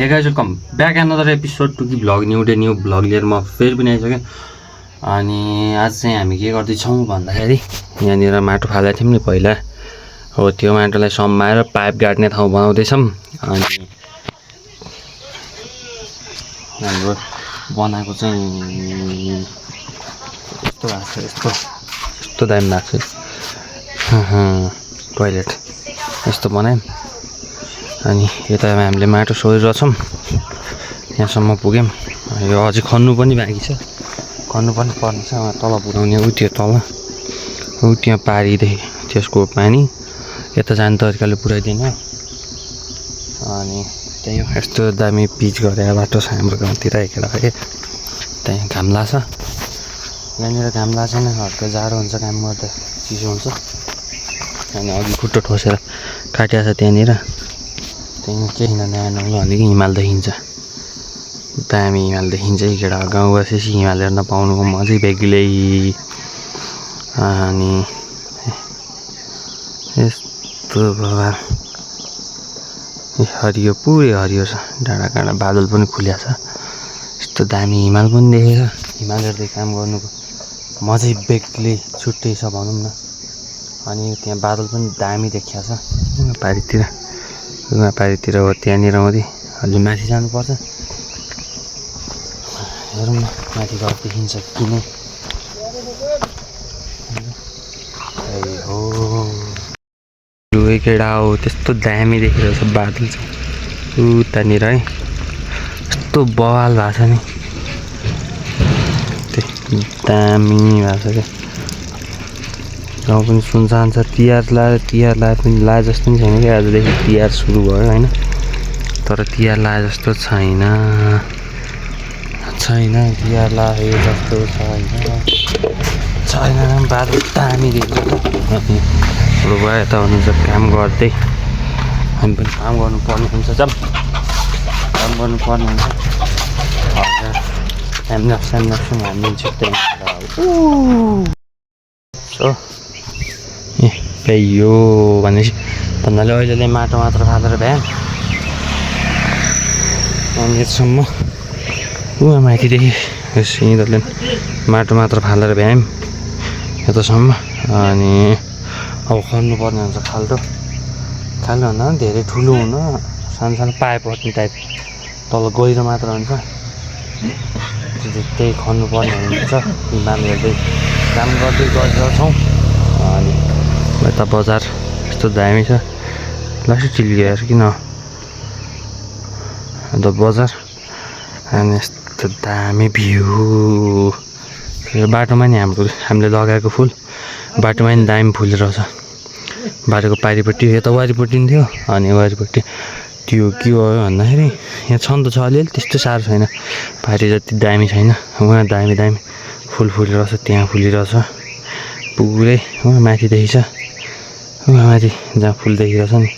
हे guys welcome back another episode to कि vlog new day new vlog लिएर म फेरि पनि आइसकेँ। अनि आज चाहिँ हामी के गर्दैछौँ भन्दाखेरि यहाँनिर माटो फालेको थियौँ नि पहिला, हो त्यो माटोलाई सम्माएर पाइप गाड्ने ठाउँ बनाउँदैछौँ। अनि हाम्रो बनाएको चाहिँ यस्तो भएको छ, यस्तो दामी भएको छ टोइलेट यस्तो बनायौँ। अनि यता हामीले माटो सोहिरहेछौँ, यहाँसम्म पुग्यौँ। यो अझै खन्नु पनि बाँकी छ, खन्नु पनि पर्ने छ। तल पुऱ्याउने उ त्यो तल उ त्यहाँ पारिदेखि त्यसको पानी यता जाने तरिकाले पुऱ्याइदिने। अनि त्यही यस्तो दामी पिच गरेर बाटो छ हाम्रो गाउँतिर एकेलाखे। त्यहाँ घाम लाग्छ, यहाँनिर घाम लाग्दैन, हल्का जाडो हुन्छ, काम गर्दा चिसो हुन्छ। अनि अघि खुट्टो ठोसेर काटिएको छ त्यहाँनिर, त्यहाँ केही नयाँ नौलो भनेको हिमाल देखिन्छ, दामी हिमाल देखिन्छ। केटा गाउँ बसेपछि हिमाल हेर्न पाउनुको मजै बेग्लै। अनि यस्तो बाबा हरियो पुरै हरियो छ, डाँडा काँडा बादल पनि खुल्या छ, यस्तो दामी हिमाल पनि देखेको छ। हिमाल हेर्दै काम गर्नुको मजै बेग्लै छुट्टै छ भनौँ न। अनि त्यहाँ बादल पनि दामी देखिया छ पारितिर हो, त्यहाँनिर मात्रै अलि माथि जानुपर्छ। हेरौँ न माथि घर देखिन्छ कि नै। हो केटा हो, त्यस्तो दामी देखिरहेछ, बादल छ उतानिर है, यस्तो बवाल भएको छ नि, दामी भएको छ क्या। गाउँ पनि सुनसान छ, तिहार लाए पनि लाए जस्तो पनि छैन क्या। आजदेखि तिहार सुरु भयो होइन, तर तिहार लाए जस्तो छैन तिहार लाए जस्तो छैन। बादल दामी देख्छ। अनि अरू भयो यता हुनुहुन्छ काम गर्दै, हामी पनि काम गर्नुपर्ने हुन्छ, काम गर्नुपर्ने हुन्छ। स्यामनाप्सन हामी छिट्टै यो भनेपछि भन्नाले अहिले माटो मात्र फालेर भ्याएँ। अनि यतिसम्म माथिदेखि यिनीहरूले माटो मात्र फालेर भ्यायौँ यतासम्म। अनि अब खन्नु पर्ने हुन्छ, खाल्टो भन्दा पनि धेरै ठुलो हुन, सानो पाइप हट्ने टाइप तल गहिरो मात्र हुन्छ, त्यही खन्नु पर्ने हुन्छ। हिमाल हेर्दै काम गर्दै गरिरहेछौँ। अनि यता बजार यस्तो दामी छ, लासै चिल्लियो यार किन अन्त बजार। अनि यस्तो दामी भ्यू बाटोमा नि हामीले लगाएको फुल बाटोमा नि दामी फुलिरहेछ। बाटोको पारिपट्टि यता वारिपट्टि नि थियो, अनि वारिपट्टि त्यो के भयो भन्दाखेरि यहाँ छन् त छ अलिअलि, त्यस्तो साह्रो छैन, पारि जति दामी छैन। उहाँ दामी फुल फुलिरहेछ, त्यहाँ फुलिरहेछ पुरै उहाँ माथिदेखि छ, उहाँ माथि जहाँ फुल देखिरहेछ नि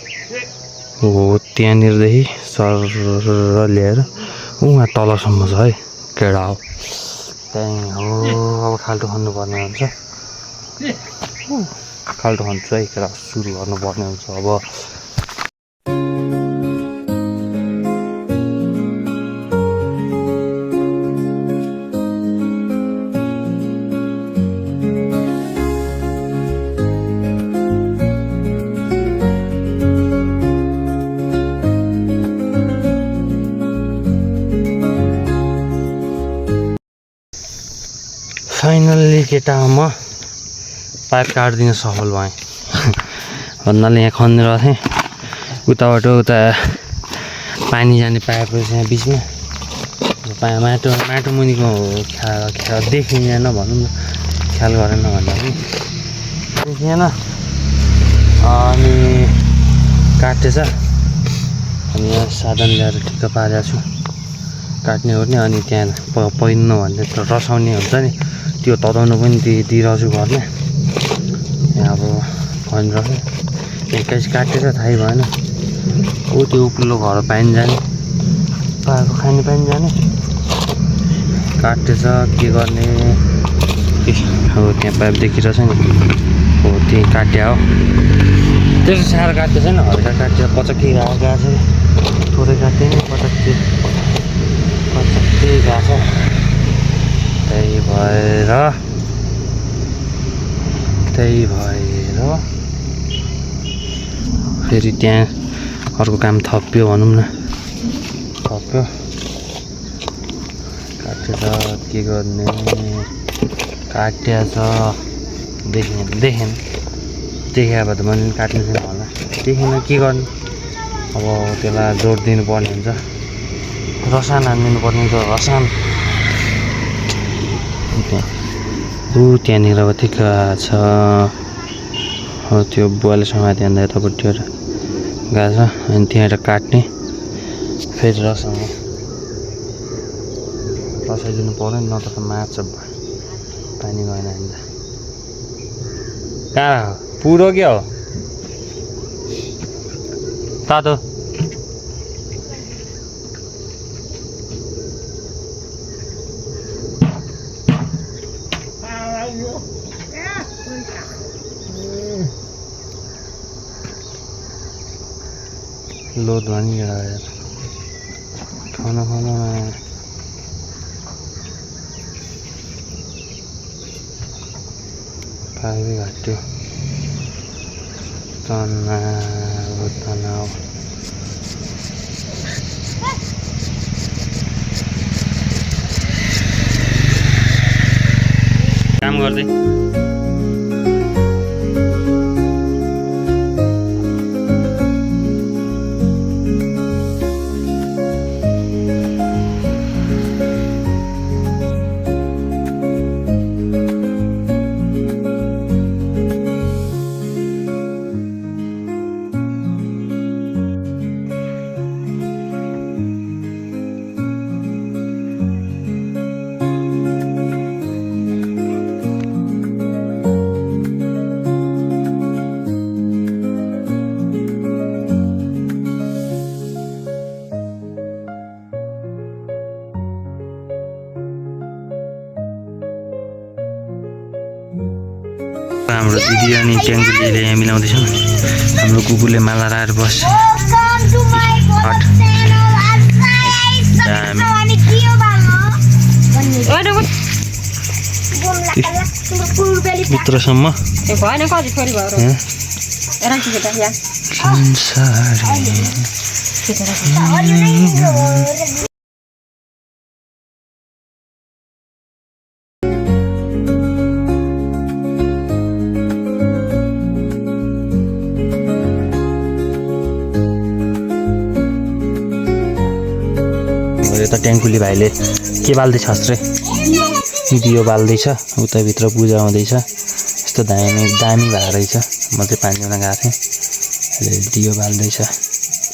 हो त्यहाँनिरदेखि सर ल्याएर उहाँ तलसम्म छ है केडा हो। त्यहीँ हो अब खाल्टो खन्नु पर्ने हुन्छ, खाल्टो खन्छु है केडा, सुरु गर्नुपर्ने हुन्छ अब। फाइनल्ली केटा म पाइप काटिदिन सफल भएँ। भन्नाले यहाँ खनिरहेको थिएँ, उताबाट उता पानी जाने पाइप रहेछ यहाँ बिचमा, माटो मुनिको ख्याल देखिएन भनौँ न, ख्याल गरेन भन्दा पनि देखिएन। अनि काटेछ, अनि यहाँ साधन ल्याएर ठिक्क पारेको छु काट्ने ओर्ने। अनि त्यहाँ पहिर्नु भन्ने रसाउने हुन्छ नि, त्यो तताउनु पनि दिइरहेको छु घरमा। यहाँ अब खनिरहेको एक्काइस काटेर थाहै भएन। ऊ त्यो उप्लो घर पानी जाने पाएको खाने पानी जाने काटेछ, के गर्ने। हो त्यहाँ पाइप देखिरहेछ नि, हो त्यही काट्या हो, त्यस्तो साह्रो काट्दै छैन, हल्का काट्यो, पचक्की गएको छ, थोरै काट्दैन पचक्की। कच्ची घाँस त्यही भएर फेरि त्यहाँ अर्को काम थप्यो भनौँ न थप्यो काटेर के गर्ने काटिया छ देखेन देखिया भए त मैले काट्नु थिएन होला देखेन के गर्ने अब त्यसलाई जोड दिनुपर्ने हुन्छ रसान हानिदिनु पर्ने हुन्छ रसान त्यहाँनिर अब ठिक छ हो त्यो बुवाले समाति हान्दा यतापट्टि एउटा गएको छ अनि त्यहाँबाट काट्ने फेरि रसँग रसाइदिनु पऱ्यो नि नत्र त मार्छ पानी गएन भने त कहाँ पुरो क्या हो तातो लोड भनी यार खाना पाइबे घट्यो तनाव काम गर्दै हाम्रो दिदी अनि ट्याङ्कुलीले यहाँ मिलाउँदैछन् हाम्रो कुकुरले माला राखेर बस्छ भित्रसम्म यता ट्याङ्कुली भाइले के बाल्दैछ रे दियो बाल्दैछ उताभित्र पूजा हुँदैछ यस्तो दामी भएर रहेछ म चाहिँ पानी ल्याउन गएको थिएँ अहिले दियो बाल्दैछ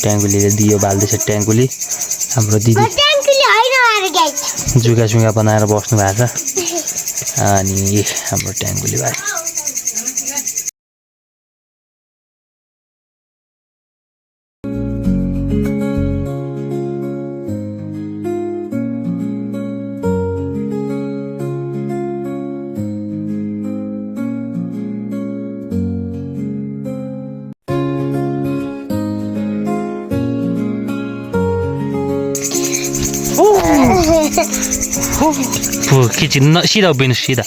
ट्याङ्कुलीले दियो बाल्दैछ ट्याङ्कुली हाम्रो दिदी जुगा बनाएर बस्नु भएको छ अनि हाम्रो ट्याङ्कुली भाइ किचन सीधा उभिनु सीधा